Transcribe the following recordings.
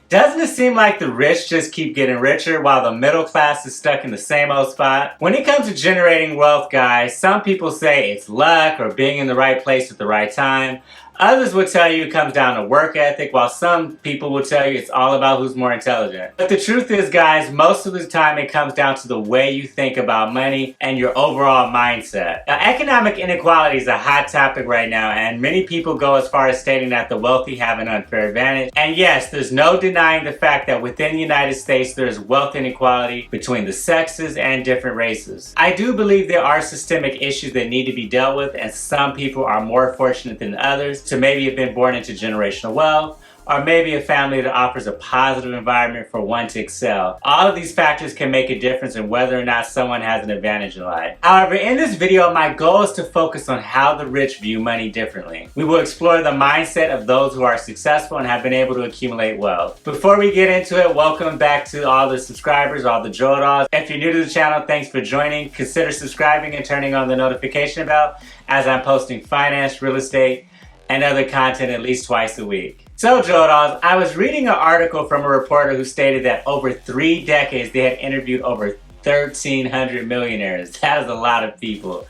Doesn't it seem like the rich just keep getting richer while the middle class is stuck in the same old spot? When it comes to generating wealth, guys, some people say it's luck or being in the right place at the right time. Others will tell you it comes down to work ethic, while some people will tell you it's all about who's more intelligent. But the truth is, guys, most of the time it comes down to the way you think about money and your overall mindset. Now, economic inequality is a hot topic right now, and many people go as far as stating that the wealthy have an unfair advantage. And yes, there's no denying the fact that within the United States there is wealth inequality between the sexes and different races. I do believe there are systemic issues that need to be dealt with, and some people are more fortunate than others to maybe have been born into generational wealth, or maybe a family that offers a positive environment for one to excel. All of these factors can make a difference in whether or not someone has an advantage in life. However, in this video, my goal is to focus on how the rich view money differently. We will explore the mindset of those who are successful and have been able to accumulate wealth. Before we get into it, welcome back to all the subscribers, all the Joe Dolls. If you're new to the channel, thanks for joining. Consider subscribing and turning on the notification bell, as I'm posting finance, real estate, and other content at least twice a week. So, Joe Dolls, I was reading an article from a reporter who stated that over 3 decades they had interviewed over 1,300 millionaires. That is a lot of people.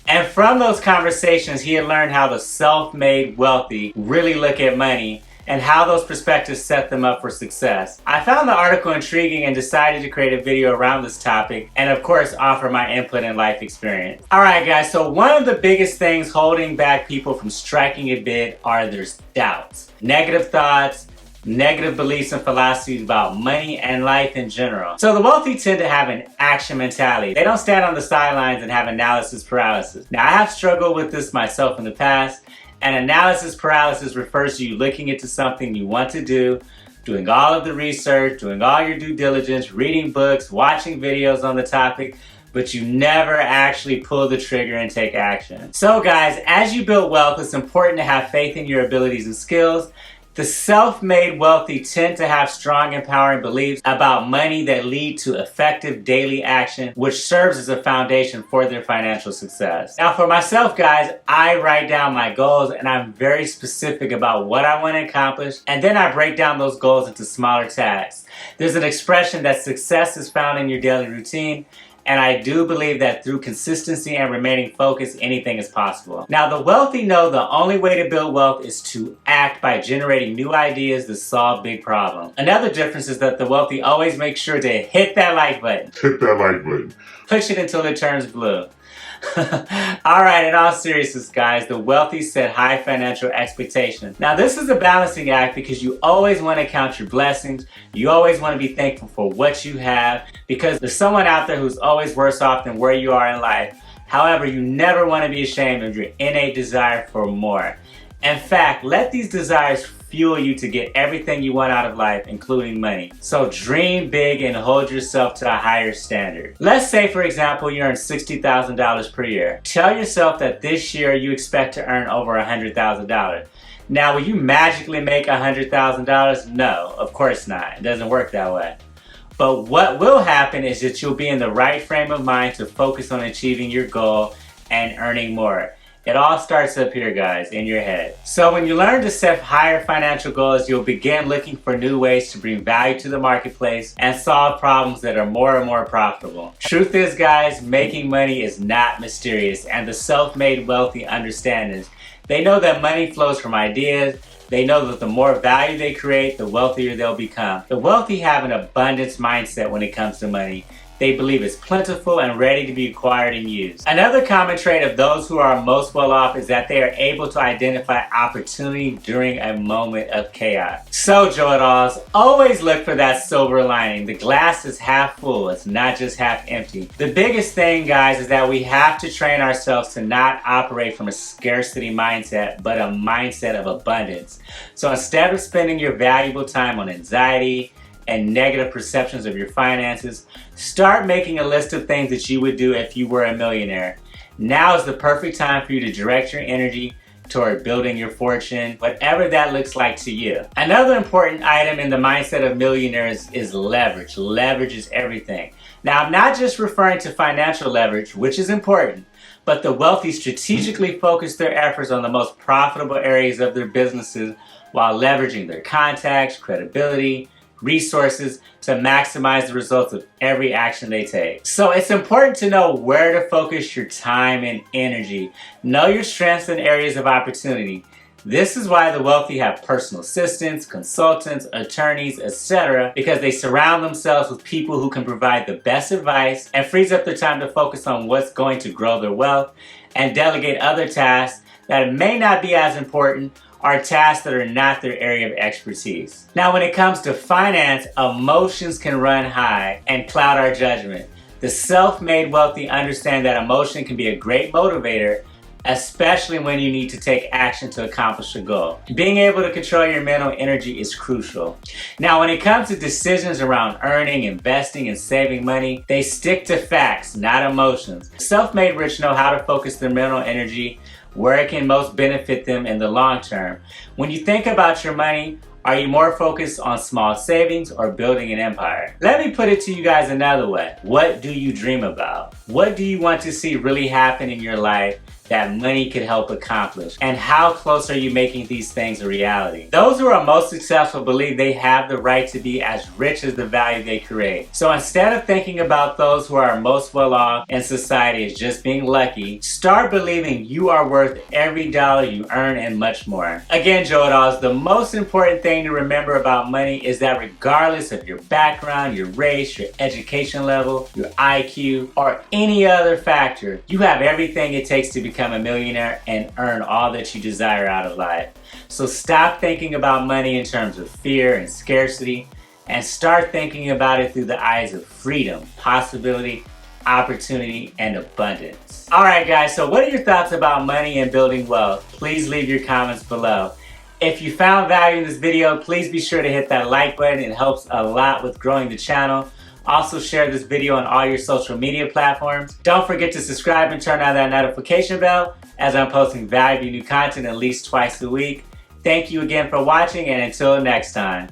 And from those conversations, he had learned how the self-made wealthy really look at money and how those perspectives set them up for success. I found the article intriguing and decided to create a video around this topic and of course offer my input and life experience. Alright guys, so one of the biggest things holding back people from striking a bid are their doubts, negative thoughts, negative beliefs and philosophies about money and life in general. So the wealthy tend to have an action mentality. They don't stand on the sidelines and have analysis paralysis. Now I have struggled with this myself in the past. And analysis paralysis refers to you looking into something you want to do, doing all of the research, doing all your due diligence, reading books, watching videos on the topic, but you never actually pull the trigger and take action. So guys, as you build wealth, it's important to have faith in your abilities and skills. The self-made wealthy tend to have strong, empowering beliefs about money that lead to effective daily action, which serves as a foundation for their financial success. Now for myself, guys, I write down my goals and I'm very specific about what I want to accomplish, and then I break down those goals into smaller tasks. There's an expression that success is found in your daily routine, and I do believe that through consistency and remaining focused, anything is possible. Now, the wealthy know the only way to build wealth is to act by generating new ideas to solve big problems. Another difference is that the wealthy always make sure to hit that like button. Hit that like button. Push it until it turns blue. Alright, in all seriousness, guys, the wealthy set high financial expectations. Now, this is a balancing act because you always want to count your blessings. You always want to be thankful for what you have, because there's someone out there who's always worse off than where you are in life. However, you never want to be ashamed of your innate desire for more. In fact, let these desires fuel you to get everything you want out of life, including money. So dream big and hold yourself to a higher standard. Let's say, for example, you earn $60,000 per year. Tell yourself that this year you expect to earn over $100,000. Now, will you magically make $100,000? No, of course not. It doesn't work that way. But what will happen is that you'll be in the right frame of mind to focus on achieving your goal and earning more. It all starts up here, guys, in your head. So when you learn to set higher financial goals, you'll begin looking for new ways to bring value to the marketplace and solve problems that are more and more profitable. Truth is, guys, making money is not mysterious, and the self-made wealthy understand this. They know that money flows from ideas. They know that the more value they create, the wealthier they'll become. The wealthy have an abundance mindset when it comes to money. They believe it's plentiful and ready to be acquired and used. Another common trait of those who are most well off is that they are able to identify opportunity during a moment of chaos. So, Joe Dolls, always look for that silver lining. The glass is half full, it's not just half empty. The biggest thing, guys, is that we have to train ourselves to not operate from a scarcity mindset, but a mindset of abundance. So instead of spending your valuable time on anxiety and negative perceptions of your finances, start making a list of things that you would do if you were a millionaire. Now is the perfect time for you to direct your energy toward building your fortune, whatever that looks like to you. Another important item in the mindset of millionaires is leverage. Leverage is everything. Now, I'm not just referring to financial leverage, which is important, but the wealthy strategically focus their efforts on the most profitable areas of their businesses while leveraging their contacts, credibility, resources to maximize the results of every action they take. So it's important to know where to focus your time and energy. Know your strengths and areas of opportunity. This is why the wealthy have personal assistants, consultants, attorneys, etc., because they surround themselves with people who can provide the best advice and frees up their time to focus on what's going to grow their wealth and delegate other tasks that may not be as important or tasks that are not their area of expertise. Now, when it comes to finance, emotions can run high and cloud our judgment. The self-made wealthy understand that emotion can be a great motivator, especially when you need to take action to accomplish a goal. Being able to control your mental energy is crucial. Now, when it comes to decisions around earning, investing, and saving money, they stick to facts, not emotions. Self-made rich know how to focus their mental energy where it can most benefit them in the long term. When you think about your money, are you more focused on small savings or building an empire? Let me put it to you guys another way. What do you dream about? What do you want to see really happen in your life that money could help accomplish? And how close are you making these things a reality? Those who are most successful believe they have the right to be as rich as the value they create. So instead of thinking about those who are most well off in society as just being lucky, start believing you are worth every dollar you earn and much more. Again, Joe Dolls, the most important thing to remember about money is that regardless of your background, your race, your education level, your IQ, or any other factor, you have everything it takes to become a millionaire and earn all that you desire out of life. So stop thinking about money in terms of fear and scarcity and start thinking about it through the eyes of freedom, possibility, opportunity, and abundance. Alright guys, so what are your thoughts about money and building wealth? Please leave your comments below. If you found value in this video, please be sure to hit that like button. It helps a lot with growing the channel. Also share this video on all your social media platforms. Don't forget to subscribe and turn on that notification bell as I'm posting valuable new content at least twice a week. Thank you again for watching, and until next time.